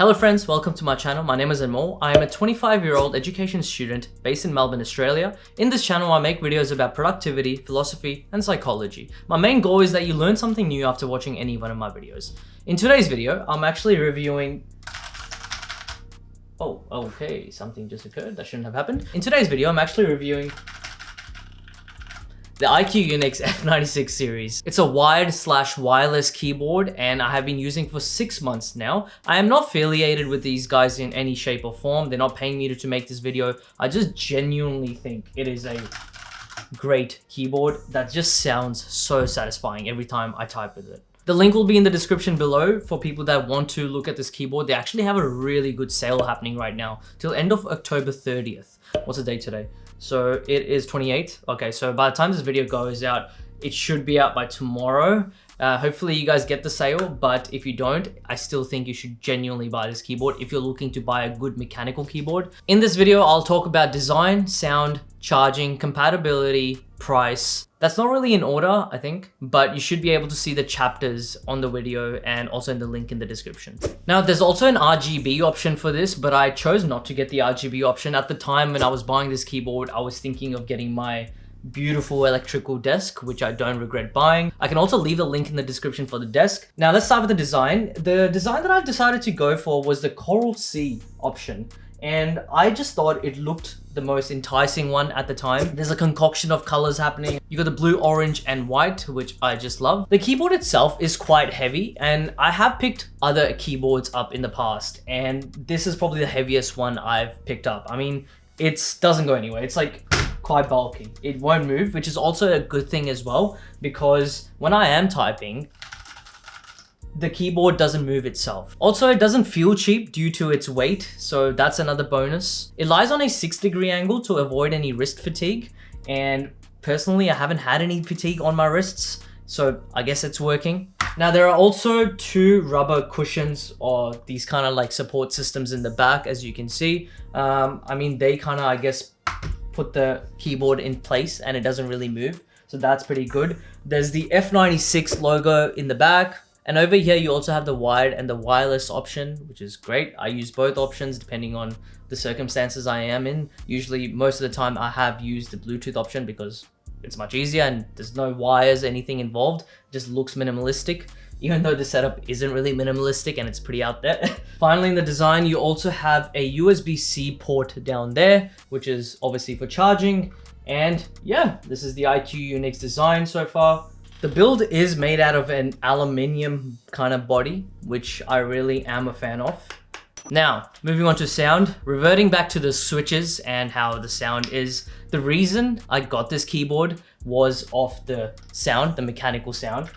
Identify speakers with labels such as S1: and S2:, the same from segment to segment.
S1: Hello friends, welcome to my channel. My name is Anmol. I am a 25-year-old education student based in Melbourne, Australia. In this channel, I make videos about productivity, philosophy, and psychology. My main goal is that you learn something new after watching any one of my videos. In today's video, I'm actually reviewing... Oh, okay, something just occurred. That shouldn't have happened. In today's video, I'm actually reviewing the IQUNX F96 series. It's a wired/wireless keyboard and I have been using for 6 months now. I am not affiliated with these guys in any shape or form. They're not paying me to make this video. I just genuinely think it is a great keyboard that just sounds so satisfying every time I type with it. The link will be in the description below for people that want to look at this keyboard. They actually have a really good sale happening right now till end of October 30th. What's the date today? So it is 28th. Okay, so by the time this video goes out, it should be out by tomorrow. Hopefully you guys get the sale, but if you don't, I still think you should genuinely buy this keyboard if you're looking to buy a good mechanical keyboard. In this video, I'll talk about design, sound, charging, compatibility, price. That's not really in order, I think, but you should be able to see the chapters on the video and also in the link in the description. Now, there's also an RGB option for this, but I chose not to get the RGB option. At the time when I was buying this keyboard, I was thinking of getting my beautiful electrical desk, which I don't regret buying. I can also leave the link in the description for the desk. Now let's start with the design. The design that I've decided to go for was the Coral Sea option. And I just thought it looked the most enticing one at the time. There's a concoction of colors happening. You got the blue, orange, and white, which I just love. The keyboard itself is quite heavy, and I have picked other keyboards up in the past, and this is probably the heaviest one I've picked up. I mean, it doesn't go anywhere. It's like quite bulky. It won't move, which is also a good thing as well, because when I am typing, the keyboard doesn't move itself. Also, it doesn't feel cheap due to its weight, so that's another bonus. It lies on a 6-degree angle to avoid any wrist fatigue, and personally, I haven't had any fatigue on my wrists, so I guess it's working. Now, there are also 2 rubber cushions or these kind of like support systems in the back, as you can see. I mean, they kind of, I guess, put the keyboard in place and it doesn't really move, so that's pretty good. There's the F96 logo in the back. And over here, you also have the wired and the wireless option, which is great. I use both options depending on the circumstances I am in. Usually, most of the time, I have used the Bluetooth option because it's much easier and there's no wires, anything involved. It just looks minimalistic, even though the setup isn't really minimalistic and it's pretty out there. Finally, in the design, you also have a USB-C port down there, which is obviously for charging. And yeah, this is the IQUNX design so far. The build is made out of an aluminium kind of body, which I really am a fan of. Now, moving on to sound, reverting back to the switches and how the sound is. The reason I got this keyboard was off the sound, the mechanical sound,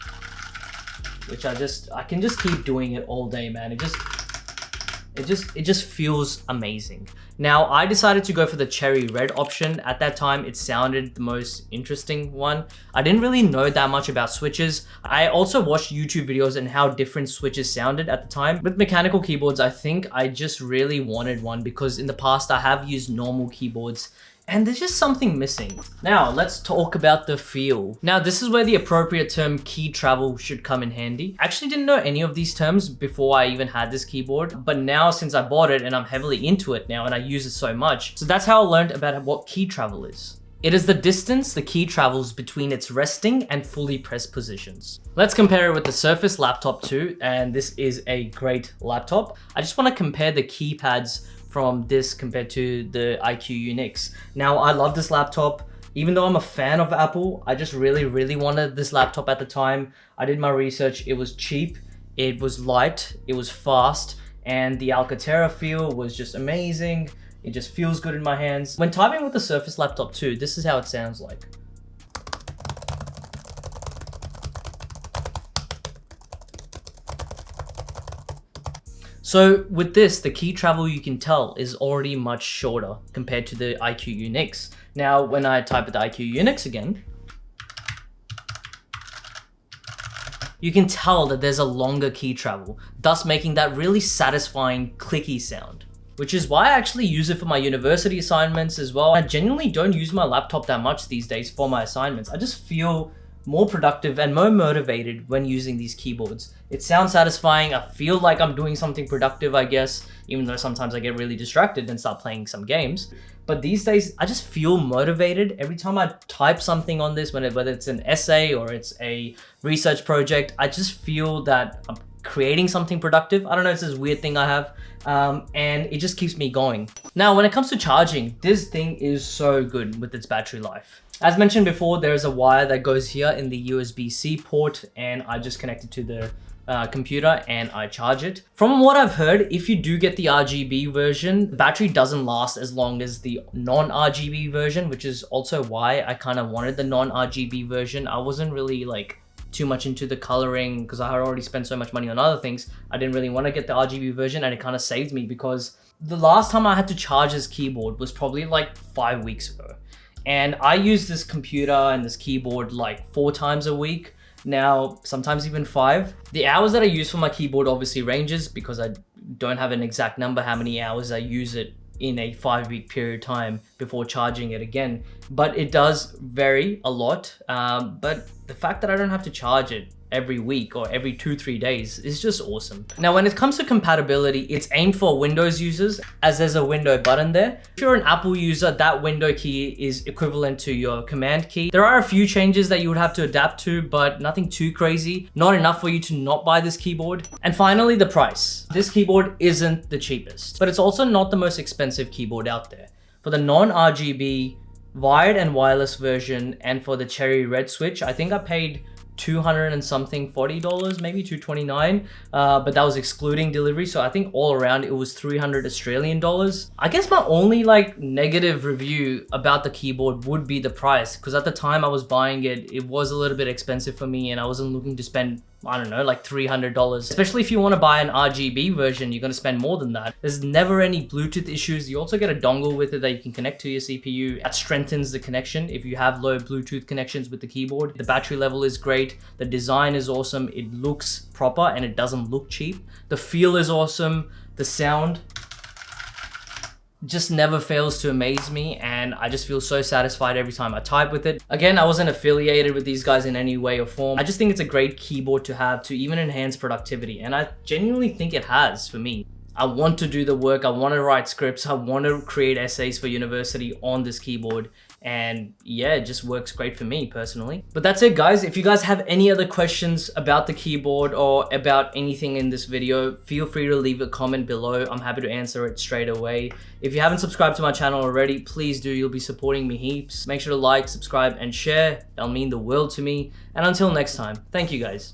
S1: which I can just keep doing it all day, man. It just feels amazing. Now, I decided to go for the cherry red option. At that time, it sounded the most interesting one. I didn't really know that much about switches. I also watched YouTube videos and how different switches sounded at the time. With mechanical keyboards, I think I just really wanted one because in the past, I have used normal keyboards and there's just something missing. Now, let's talk about the feel. Now, this is where the appropriate term key travel should come in handy. I actually didn't know any of these terms before I even had this keyboard, but now since I bought it and I'm heavily into it now and I use it so much, so that's how I learned about what key travel is. It is the distance the key travels between its resting and fully pressed positions. Let's compare it with the Surface Laptop 2, and this is a great laptop. I just want to compare the keypads from this compared to the IQUNX. Now, I love this laptop. Even though I'm a fan of Apple, I just really wanted this laptop at the time. I did my research. It was cheap, it was light, it was fast, and the Alcantara feel was just amazing. It just feels good in my hands. When typing with the Surface Laptop 2, this is how it sounds like. So with this, the key travel you can tell is already much shorter compared to the IQUNX. Now, when I type with the IQUNX again, you can tell that there's a longer key travel, thus making that really satisfying clicky sound. Which is why I actually use it for my university assignments as well. I genuinely don't use my laptop that much these days for my assignments. I just feel more productive and more motivated when using these keyboards. It sounds satisfying. I feel like I'm doing something productive, I guess, even though sometimes I get really distracted and start playing some games. But these days, I just feel motivated every time I type something on this, whether it's an essay or it's a research project. I just feel that I'm creating something productive. I don't know, it's this weird thing I have, and it just keeps me going. Now, when it comes to charging, this thing is so good with its battery life. As mentioned before, there's a wire that goes here in the USB-C port, and I just connect it to the computer and I charge it. From what I've heard, if you do get the RGB version, the battery doesn't last as long as the non-RGB version, which is also why I kind of wanted the non-RGB version. I wasn't really like too much into the coloring because I had already spent so much money on other things. I didn't really want to get the RGB version, and it kind of saved me because the last time I had to charge this keyboard was probably like 5 weeks ago. And I use this computer and this keyboard like 4 times a week. Now, sometimes even 5. The hours that I use for my keyboard obviously ranges because I don't have an exact number how many hours I use it in a 5-week period of time before charging it again. But it does vary a lot. But the fact that I don't have to charge it every week or every 2-3 days is just awesome. Now, when it comes to compatibility, it's aimed for Windows users, as there's a window button there. If you're an Apple user, that window key is equivalent to your command key. There are a few changes that you would have to adapt to, but nothing too crazy. Not enough for you to not buy this keyboard. And finally, the price. This keyboard isn't the cheapest, but it's also not the most expensive keyboard out there. For the non-RGB wired and wireless version, and for the cherry red switch, I think I paid $200 and something, $40, maybe $229, but that was excluding delivery. So I think all around it was 300 Australian dollars. I guess my only like negative review about the keyboard would be the price, because at the time I was buying it, it was a little bit expensive for me and I wasn't looking to spend, I don't know, like $300. Especially if you want to buy an RGB version, you're going to spend more than that. There's never any Bluetooth issues. You also get a dongle with it that you can connect to your CPU. That strengthens the connection if you have low Bluetooth connections with the keyboard. The battery level is great. The design is awesome. It looks proper and it doesn't look cheap. The feel is awesome. The sound just never fails to amaze me, and I just feel so satisfied every time I type with it. Again, I wasn't affiliated with these guys in any way or form. I just think it's a great keyboard to have to even enhance productivity, and I genuinely think it has for me. I want to do the work, I want to write scripts, I want to create essays for university on this keyboard, and yeah, it just works great for me personally. But that's it, guys. If you guys have any other questions about the keyboard or about anything in this video, feel free to leave a comment below. I'm happy to answer it straight away. If you haven't subscribed to my channel already, please do. You'll be supporting me heaps. Make sure to like, subscribe, and share. That'll mean the world to me. And until next time, thank you guys.